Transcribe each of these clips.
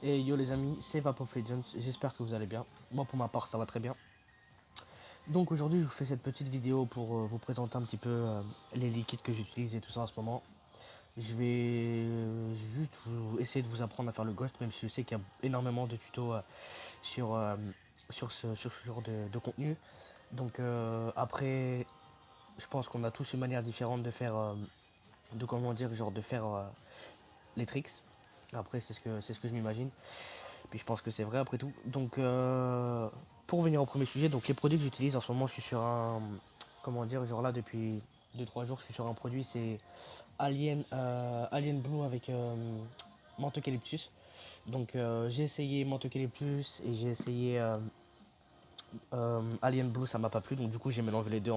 Et yo les amis, c'est Vap of Legends, j'espère que vous allez bien. Moi pour ma part ça va très bien. Donc aujourd'hui je vous fais cette petite vidéo pour vous présenter un petit peu les liquides que j'utilise et tout ça en ce moment. Je vais juste essayer de vous apprendre à faire le ghost, même si je sais qu'il y a énormément de tutos sur, sur ce genre de contenu. Donc après, je pense qu'on a tous une manière différente de faire, de comment dire, genre de faire les tricks. Après c'est ce que je m'imagine. Puis je pense que c'est vrai après tout. Donc pour venir au premier sujet, donc les produits que j'utilise en ce moment, je suis sur un, comment dire, genre là depuis 2 3 jours, je suis sur un produit, c'est Alien Blue avec Menteucalyptus. Donc j'ai essayé Menteucalyptus et j'ai essayé Alien Blue, ça m'a pas plu, donc du coup j'ai mélangé les deux.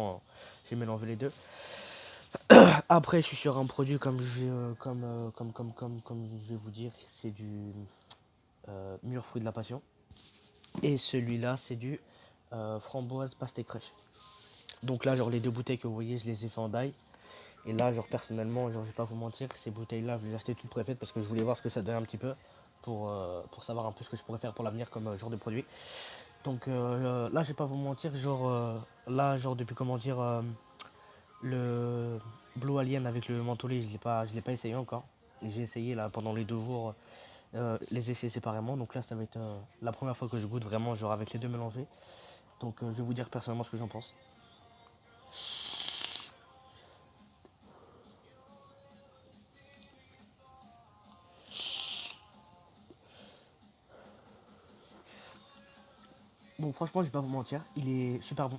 J'ai mélangé les deux. Après je suis sur un produit comme comme je vais vous dire, c'est du mûr fruit de la passion. Et celui-là, c'est du framboise pastèque fraîche. Donc là, genre les deux bouteilles que vous voyez, je les ai fait en die. Et là, genre personnellement, genre je vais pas vous mentir, ces bouteilles-là, je les ai achetées toutes préfaites parce que je voulais voir ce que ça donnait un petit peu pour savoir un peu ce que je pourrais faire pour l'avenir comme genre de produit. Donc là, je vais pas vous mentir, genre là, genre depuis comment dire, le Blue Alien avec le mentholé, je l'ai pas essayé encore. J'ai essayé là pendant les 2 jours les essayer séparément. Donc là, ça va être la première fois que je goûte vraiment genre avec les deux mélangés. Donc je vais vous dire personnellement ce que j'en pense. Bon franchement je vais pas vous mentir, il est super bon.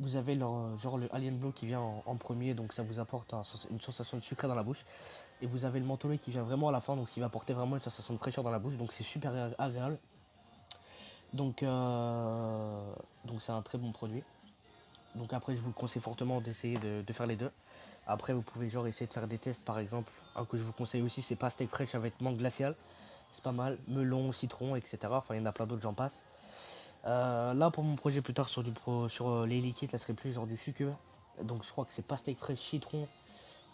Vous avez genre le Alien Blue qui vient en premier, donc ça vous apporte une sensation de sucré dans la bouche. Et vous avez le mentholé qui vient vraiment à la fin, donc qui va apporter vraiment une sensation de fraîcheur dans la bouche, donc c'est super agréable. Donc donc c'est un très bon produit. Donc après je vous conseille fortement d'essayer de faire les deux. Après vous pouvez genre essayer de faire des tests par exemple. Un que je vous conseille aussi c'est pastèque fraîche avec mangue glaciale. C'est pas mal. Melon, citron, etc. Enfin il y en a plein d'autres, j'en passe. Là pour mon projet plus tard sur les liquides, ça serait plus genre du sucre. Donc je crois que c'est pastèque fraîche, citron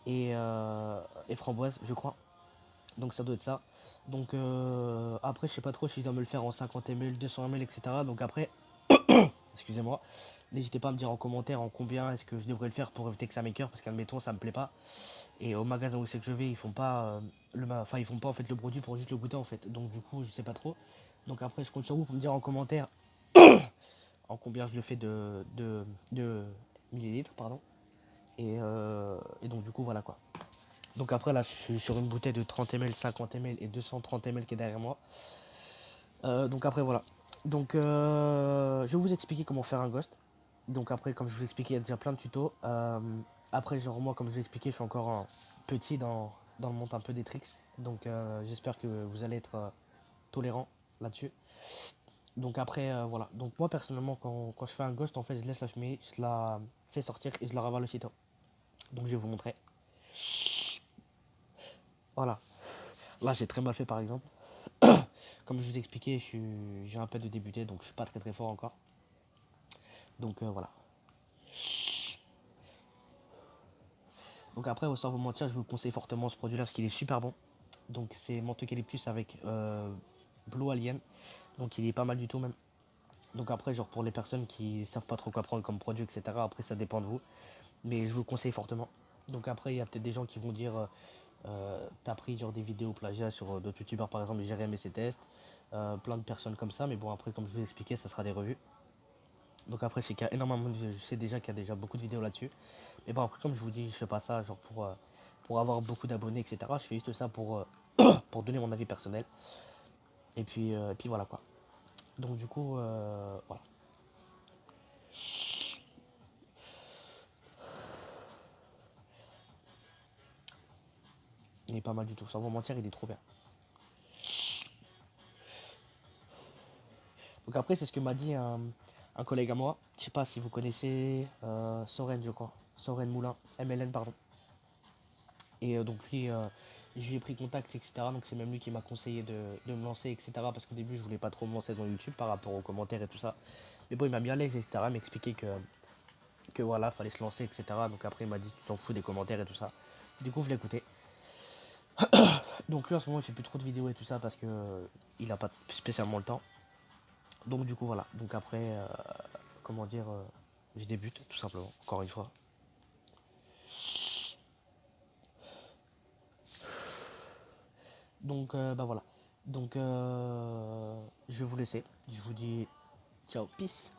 et framboise, je crois. Donc ça doit être ça. Donc après je sais pas trop si je dois me le faire en 50 ml, 200 ml, etc. Donc après, excusez-moi, n'hésitez pas à me dire en commentaire en combien est-ce que je devrais le faire pour éviter que ça m'écoeure, parce qu'admettons ça me plaît pas. Et au magasin où c'est que je vais, ils font pas enfin ils font pas en fait le produit pour juste le goûter en fait. Donc du coup je sais pas trop. Donc après je compte sur vous pour me dire en commentaire en combien je le fais de millilitres, pardon. Et donc du coup voilà quoi. Donc après là je suis sur une bouteille de 30 ml, 50 ml et 230 ml qui est derrière moi. Donc après voilà. Donc je vais vous expliquer comment faire un ghost. Donc après comme je vous expliquais il y a déjà plein de tutos. Après genre moi comme je vous expliqué je suis encore un petit dans le monde un peu des tricks. Donc j'espère que vous allez être tolérant là-dessus. Donc après voilà. Donc moi personnellement quand je fais un ghost en fait je laisse la fumée, je la fais sortir et je la ravale aussitôt. Donc je vais vous montrer. Voilà. Là j'ai très mal fait par exemple. Comme je vous ai expliqué, j'ai un peu de débuté, donc je suis pas très très fort encore. Donc voilà. Donc après, sans vous mentir, je vous conseille fortement ce produit-là parce qu'il est super bon. Donc c'est Menteucalyptus avec Blue Alien. Donc il est pas mal du tout même. Donc après, genre pour les personnes qui savent pas trop quoi prendre comme produit, etc. Après, ça dépend de vous. Mais je vous le conseille fortement. Donc après, il y a peut-être des gens qui vont dire t'as pris genre des vidéos plagiat sur d'autres youtubeurs par exemple, Jérémy et ses tests. Plein de personnes comme ça. Mais bon, après, comme je vous ai expliqué, ça sera des revues. Donc après, je sais déjà qu'il y a déjà beaucoup de vidéos là-dessus. Mais bon, après, comme je vous dis, je fais pas ça genre pour avoir beaucoup d'abonnés, etc. Je fais juste ça pour donner mon avis personnel. Et puis voilà quoi. Donc du coup, voilà. Il est pas mal du tout. Sans vous mentir, il est trop bien. Donc après, c'est ce que m'a dit un collègue à moi. Je sais pas si vous connaissez Soren, je crois. Soren Moulin, MLN, pardon. Et donc lui, je lui ai pris contact, etc. Donc c'est même lui qui m'a conseillé de me lancer, etc. Parce qu'au début, je voulais pas trop me lancer dans YouTube par rapport aux commentaires et tout ça. Mais bon, il m'a mis à l'aise, etc. Il m'a expliqué que voilà, fallait se lancer, etc. Donc après, il m'a dit, tu t'en fous des commentaires et tout ça. Du coup, je l'ai écouté. Donc lui en ce moment il fait plus trop de vidéos et tout ça parce que il a pas spécialement le temps. Donc du coup voilà. Donc après, comment dire, je débute tout simplement, encore une fois. Donc bah voilà. Donc je vais vous laisser. Je vous dis ciao, peace.